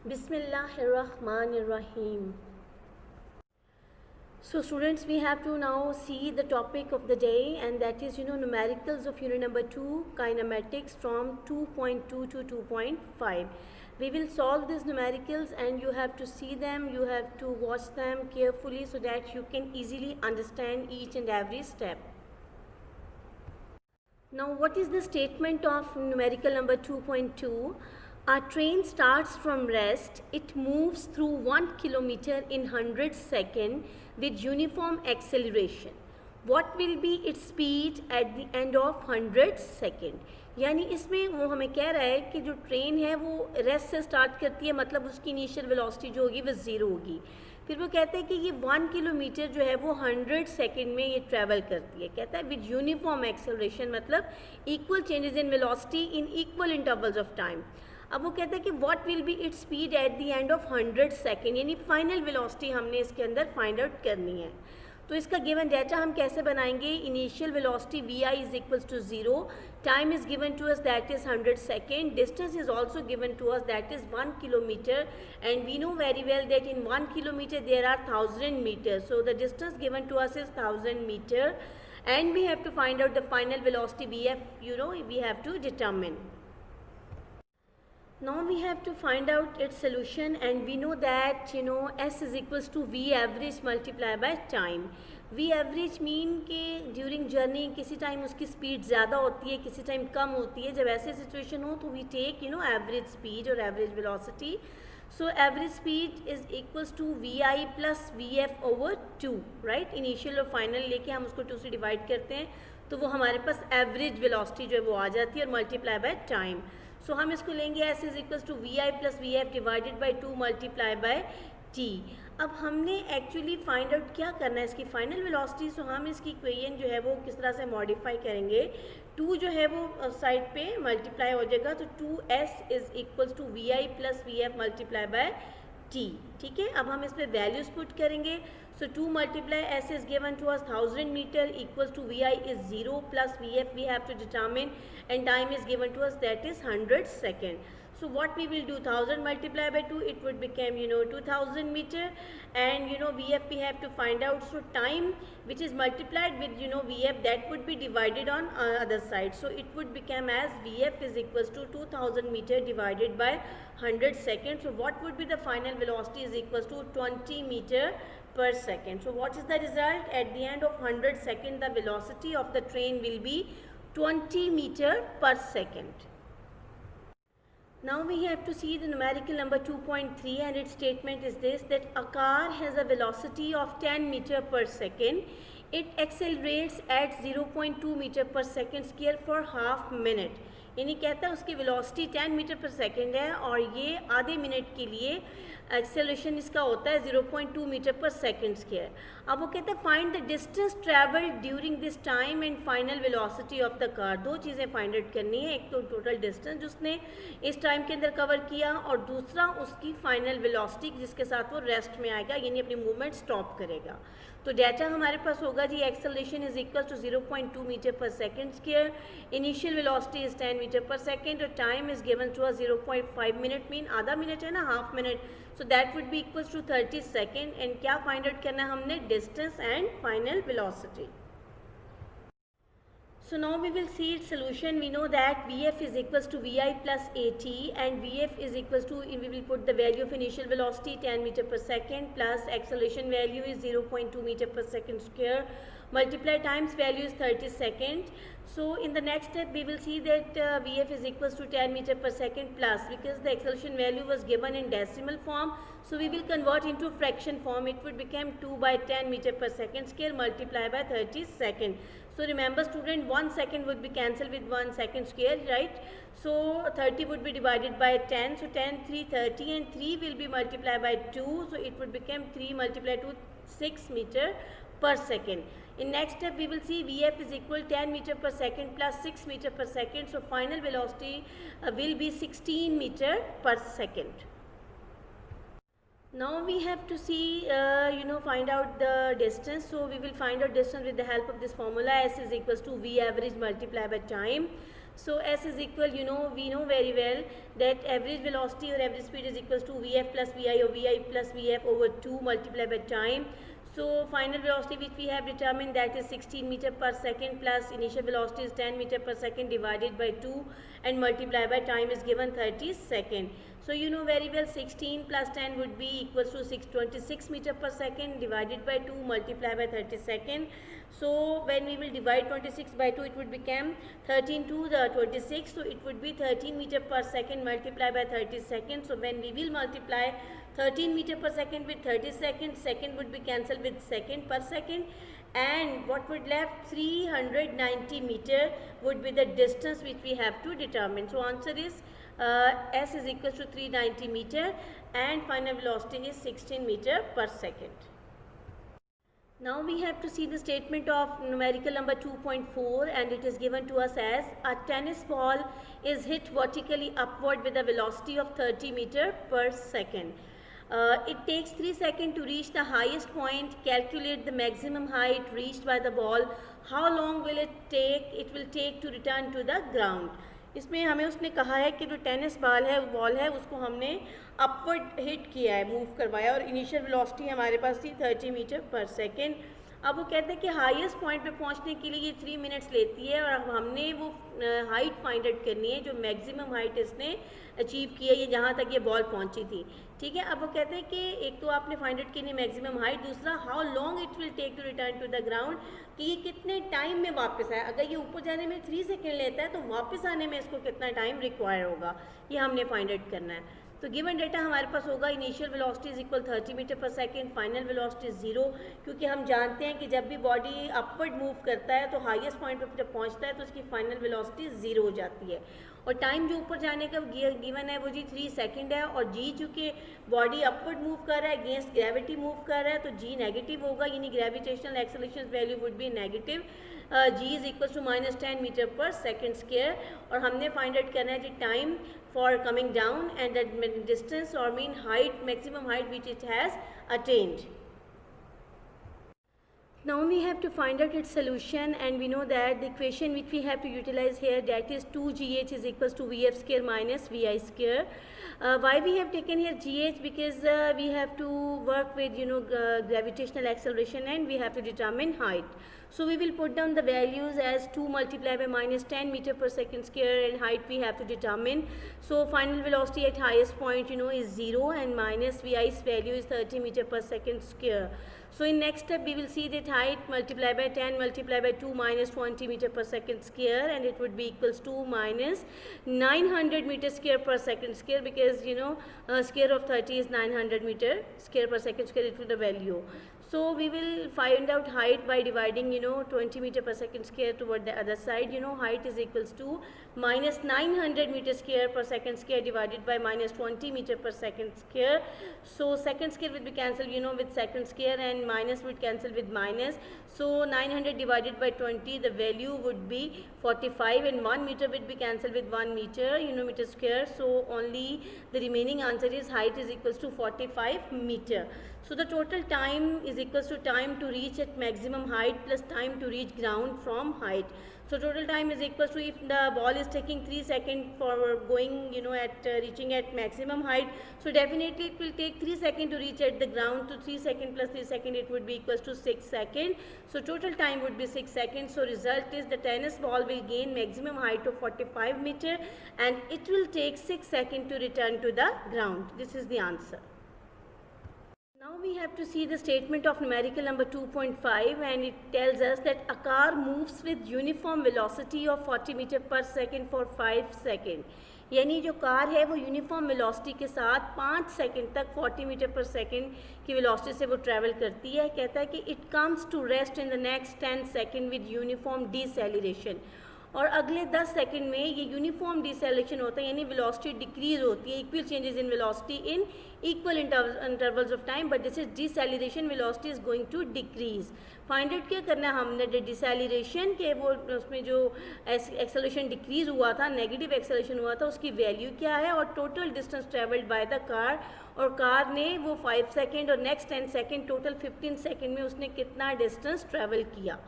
Bismillahirrahmanirrahim. So students, we have to now see the topic of the day, and that is numericals of unit number 2 kinematics from 2.2 to 2.5. We will solve these numericals and you have to see them, you have to watch them carefully so that you can easily understand each and every step. Now what is the statement of numerical number 2.2? A train starts from rest, it moves through 1 kilometer in 100 seconds with uniform acceleration. What will be its speed at the end of 100 second? यानी इसमें वो हमें कह रहा है कि जो train है वो रेस्ट से स्टार्ट करती है, मतलब उसकी इनिशियल वेलोसिटी जो होगी वो ज़ीरो होगी. फिर वो कहता है कि ये 1 किलोमीटर जो है वो 100 सेकेंड में ये ट्रैवल करती है. कहता है विद यूनिफॉर्म एक्सेलरेशन, मतलब equal changes in velocity in equal intervals of time. अब वो कहता है कि what will be its speed at the end of 100 second, यानी फाइनल वेलोसिटी हमने इसके अंदर फाइंड आउट करनी है. तो इसका गिवन डाटा हम कैसे बनाएंगे? Initial velocity v i is equals to 0, time is given to us that is 100 second, distance is also given to us that is 1 kilometre, and we know very well that in 1 kilometre there are 1000 metre. So the distance given to us is 1000 metre, and we have to find out the final velocity vf, we have to determine. Now we have to find out its solution, and we know that s is equals to v average multiplied by time. v average mean कि during journey किसी time उसकी speed ज़्यादा होती है, किसी time कम होती है. जब ऐसे सिचुएशन हो तो we take एवरेज स्पीड और average velocity. So average speed is equals to vi plus vf over 2, right? Initial और फाइनल लेके हम उसको 2 से डिवाइड करते हैं तो वो हमारे पास एवरेज वेलोसिटी जो है वो आ जाती है, और मल्टीप्लाई बाय टाइम. सो हम इसको लेंगे s is equals to v i plus v f divided by 2 multiply by t. अब हमने एक्चुअली फाइंड आउट क्या करना है, इसकी फाइनल वेलोसिटी. सो हम इसकी इक्वेशन जो है वो किस तरह से मॉडिफाई करेंगे? 2 जो है वो साइड पे मल्टीप्लाई हो जाएगा, तो 2s is equals to v i plus v f multiply by t. ठीक है, अब हम इस पर वैल्यूज पुट करेंगे. So 2 multiply s is given to us 1000 meter equals to vi is 0 plus vf we have to determine, and time is given to us that is 100 second. So what we will do, 1000 multiplied by 2, it would become 2000 meter, and vf we have to find out. So time which is multiplied with vf, that would be divided on other side. So it would become as vf is equals to 2000 meter divided by 100 seconds. So what would be the final velocity is equals to 20 meter per second. So what is the result? At the end of 100 second, the velocity of the train will be 20 meter per second. Now we have to see the numerical number 2.3, and its statement is this, that a car has a velocity of 10 meter per second. It accelerates at 0.2 meter per second square for half minute. यानी कहता है उसकी velocity 10 metre per second है और ये आधे minute के लिए एक्सेलरेशन इसका होता है 0.2 मीटर पर सेकेंड स्क्वायर. अब वो कहता है find the distance travel during this time and final velocity of the car. दो चीज़ें फाइंड आउट करनी है, एक तो टोटल डिस्टेंस जिसने इस टाइम के अंदर कवर किया, और दूसरा उसकी फाइनल वेलोसिटी जिसके साथ वो रेस्ट में आएगा, यानी अपनी मूवमेंट स्टॉप करेगा. तो डाटा हमारे पास होगा जी, acceleration is equal to 0.2 metre per second square, initial velocity is 10 metre per second, और time is given to 0.5 minute, mean आधा मिनट है ना, half minute. So that would be equal to 30 second. And क्या find out करना है हमने? Distance and final velocity. So now we will see its solution. We know that Vf is equals to Vi plus At, and Vf is equals to, we will put the value of initial velocity 10 meter per second plus acceleration value is 0.2 meter per second square, multiply times value is 30 seconds. So in the next step we will see that Vf is equals to 10 meter per second plus, because the acceleration value was given in decimal form, so we will convert into fraction form. It would become 2 by 10 meter per second square multiplied by 30 seconds. So remember student, 1 second would be cancelled with 1 second square, right? So 30 would be divided by 10. So 10, 3, 30, and 3 will be multiplied by 2. So it would become 3 multiplied to 6 meter per second. In next step we will see Vf is equal 10 meter per second plus 6 meter per second. So final velocity will be 16 meter per second. Now we have to see, find out the distance. So we will find out distance with the help of this formula. S is equals to V average multiplied by time. So s is equal, we know very well that average velocity or average speed is equals to vf plus vi or vi plus vf over 2 multiplied by time. So final velocity which we have determined, that is 16 meter per second plus initial velocity is 10 meter per second divided by 2 and multiplied by time is given 30 second. So you know very well 16 plus 10 would be equals to 626 meter per second divided by 2 multiplied by 30 second. So when we will divide 26 by 2, it would become 13 to the 26. So it would be 13 meter per second multiplied by 30 seconds. So when we will multiply 13 meter per second with 30 seconds, second would be cancelled with second per second, and what would left 390 meter would be the distance which we have to determine. So answer is s is equal to 390 meter and final velocity is 16 meter per second. Now we have to see the statement of numerical number 2.4, and it is given to us as a tennis ball is hit vertically upward with a velocity of 30 meter per second. It takes 3 seconds to reach the highest point. Calculate the maximum height reached by the ball. How long will it take? It will take to return to the ground. इसमें हमें उसने कहा है कि जो tennis ball है उसको हमने अपवर्ड हिट किया है, मूव करवाया, और इनिशियल वेलोसिटी हमारे पास थी 30 मीटर पर सेकेंड. अब वो कहते हैं कि हाईएस्ट पॉइंट पे पहुंचने के लिए ये 3 मिनट्स लेती है, और अब हमने वो हाइट फाइंड आउट करनी है जो मैक्सिमम हाइट इसने अचीव की है, ये जहाँ तक ये बॉल पहुंची थी. ठीक है, अब वो कहते हैं कि एक तो आपने फाइंड आउट करनी है मैक्सिमम हाइट, दूसरा how long it will take to return to the ground, कि ये कितने टाइम में वापस आए. अगर ये ऊपर जाने में 3 सेकेंड लेता है तो वापस आने में इसको कितना टाइम रिक्वायर होगा, ये हमने फाइंड आउट करना है. तो गिवन डेटा हमारे पास होगा initial velocity is equal 30 metre per second, final velocity 0, क्योंकि हम जानते हैं कि जब भी बॉडी अपवर्ड मूव करता है तो हाईएस्ट पॉइंट पर जब पहुंचता है तो उसकी फाइनल वेलोसिटी 0 हो जाती है. और टाइम जो ऊपर जाने का गिवन है वो जी 3 सेकेंड है, और जी चूँकि बॉडी अपवर्ड मूव कर रहा है, अगेंस्ट ग्रेविटी मूव कर रहा है, तो जी नेगेटिव होगा, यानी gravitational acceleration value would be negative. G is equal to -10 metre per second square, और हमने फाइंड आउट करना है जी time for coming down and the distance or mean height, maximum height which it has attained. Now we have to find out its solution, and we know that the equation which we have to utilize here, that is 2gh is equals to vf square minus vi square. Why we have taken here gh? Because we have to work with gravitational acceleration and we have to determine height. So we will put down the values as 2 multiplied by -10 meter per second square, and height we have to determine. So final velocity at highest point is 0, and minus vi's value is 30 meter per second square. So in next step we will see that height multiplied by 10 multiplied by 2 minus 20 meter per second square, and it would be equals to minus 900 meter square per second square, because square of 30 is 900 meter square per second square, it will the value. So we will find out height by dividing 20 meter per second square toward the other side. Height is equals to minus 900 meter square per second square divided by minus 20 meter per second square. So second square will be cancelled with second square, and minus would cancel with minus. So 900 divided by 20, the value would be 45, and 1 meter would be cancelled with 1 meter, meter square. So only the remaining answer is height is equals to 45 meter. So the total time is equals to time to reach at maximum height plus time to reach ground from height. So total time is equals to, if the ball is taking 3 seconds for going at reaching at maximum height, so definitely it will take 3 seconds to reach at the ground. To 3 seconds plus 3 seconds, it would be equals to 6 seconds. So total time would be 6 seconds. So result is the tennis ball will gain maximum height of 45 meter, and it will take 6 seconds to return to the ground. This is the answer. Now we have to see the statement of numerical number 2.5, and it tells us that a car moves with uniform velocity of 40 meter per second for 5 seconds. यानी जो car है वो uniform velocity के साथ 5 second तक 40 metre per second की velocity से वो ट्रैवल करती है. कहता है कि it comes to rest in the next 10 second with uniform deceleration, और अगले 10 सेकंड में ये यूनिफॉर्म डिसेलेरेशन होता है, यानी वेलोसिटी डिक्रीज होती है, equal changes in velocity in equal intervals of time, but this is deceleration, velocity is going to decrease. Find out क्या करना है हमने, डिसेलेरेशन के वो उसमें जो एक्सेलरेशन डिक्रीज हुआ था, नेगेटिव एक्सेलरेशन हुआ था, उसकी वैल्यू क्या है, और total distance travelled by the car, और कार ने वो 5 सेकेंड और नेक्स्ट 10 सेकेंड टोटल 15 सेकेंड में उसने कितना डिस्टेंस ट्रेवल किया.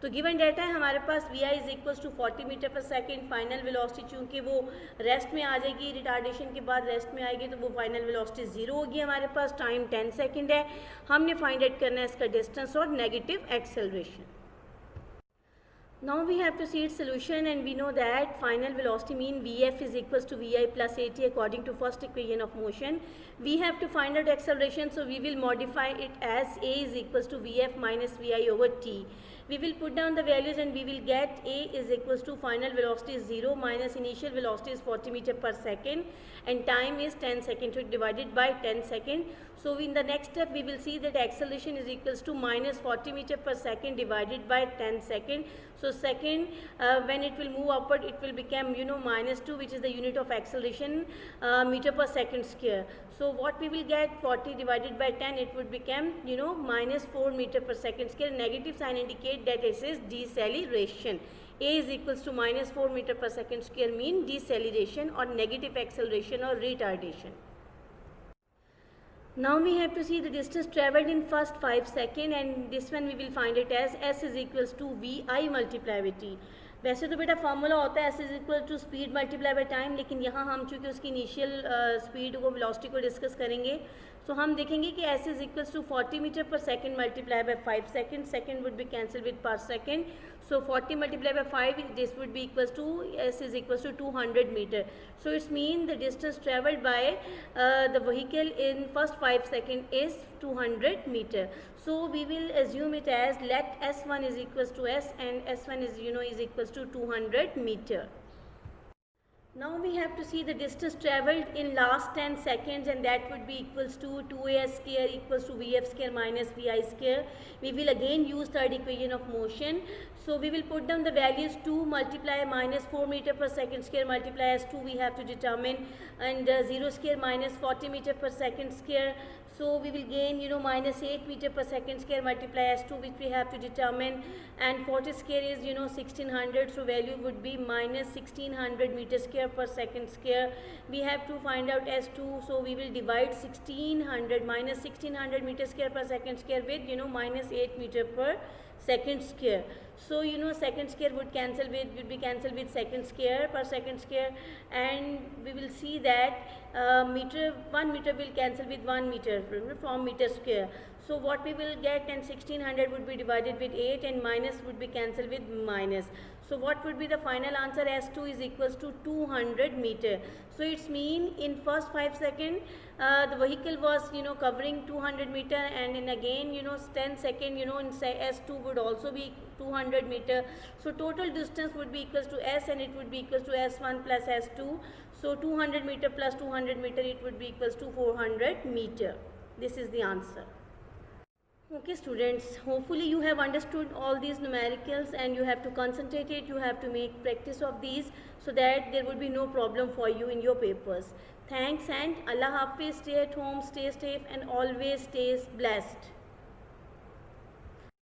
तो गिवन डाटा है हमारे पास vi is equals to 40 metre per second, final velocity चूँकि वो रेस्ट में आ जाएगी, रिटार्डेशन के बाद रेस्ट में आएगी तो वो फाइनल वेलोसिटी 0 होगी हमारे पास, टाइम 10 सेकेंड है, हमने फाइंड आउट करना है इसका डिस्टेंस और negative acceleration. Now we have to see its solution, and we know that final velocity mean Vf is equals to Vi plus At according to first equation of motion. We have to find out acceleration, so we will modify it as A is equals to Vf minus Vi over T. We will put down the values and we will get A is equals to final velocity is 0 minus initial velocity is 40 meter per second and time is 10 seconds, so divided by 10 seconds. So in the next step we will see that acceleration is equals to minus 40 meter per second divided by 10 seconds. So second, when it will move upward, it will become minus 2, which is the unit of acceleration, meter per second square. So what we will get, 40 divided by 10, it would become minus 4 meter per second square. Negative sign indicate that it is deceleration. A is equals to minus 4 meter per second square mean deceleration or negative acceleration or retardation. Now we have to see the distance travelled in first 5 seconds, and this one we will find it as S is equals to Vi multiply by T. वैसे तो बेटा formula होता है S is equal to speed multiply by time, लेकिन यहाँ हम चूँकि उसकी इनिशियल स्पीड को वेलोसिटी को डिस्कस करेंगे तो हम देखेंगे कि S is equals to 40 metre per second multiply by 5 second, second would be cancel with per second, so 40 multiplied by 5, this would be equals to S is equals to 200 meter. So it's mean the distance travelled by the vehicle in first 5 seconds is 200 meter. So we will assume it as let S1 is equals to S and S1 is is equals to 200 meter. Now we have to see the distance travelled in last 10 seconds, and that would be equals to 2as square equals to vf square minus vi square. We will again use third equation of motion. So we will put down the values 2 multiply minus 4 meter per second square multiply as 2 we have to determine, and 0 square minus 40 meter per second square. So we will gain minus 8 meter per second square multiply as 2 which we have to determine, and 40 square is 1600, so value would be minus 1600 meter square per second square. We have to find out S2, so we will divide 1600 minus 1600 meter square per second square with minus 8 meter per second square. So second square would be cancelled with second square per second square, and we will see that 1 meter will cancel with 1 meter from meter square. So what we will get, and 1600 would be divided with 8 and minus would be cancelled with minus. So what would be the final answer? S2 is equals to 200 meter. So it's mean in first 5 seconds the vehicle was covering 200 meter, and in again 10 second in S2 would also be 200 meter. So total distance would be equals to S, and it would be equals to S1 plus S2. So 200 meter plus 200 meter, it would be equals to 400 meter. This is the answer. Okay students, hopefully you have understood all these numericals, and you have to concentrate it, you have to make practice of these so that there would be no problem for you in your papers. Thanks, and Allah Hafiz. Stay at home, stay safe, and always stay blessed.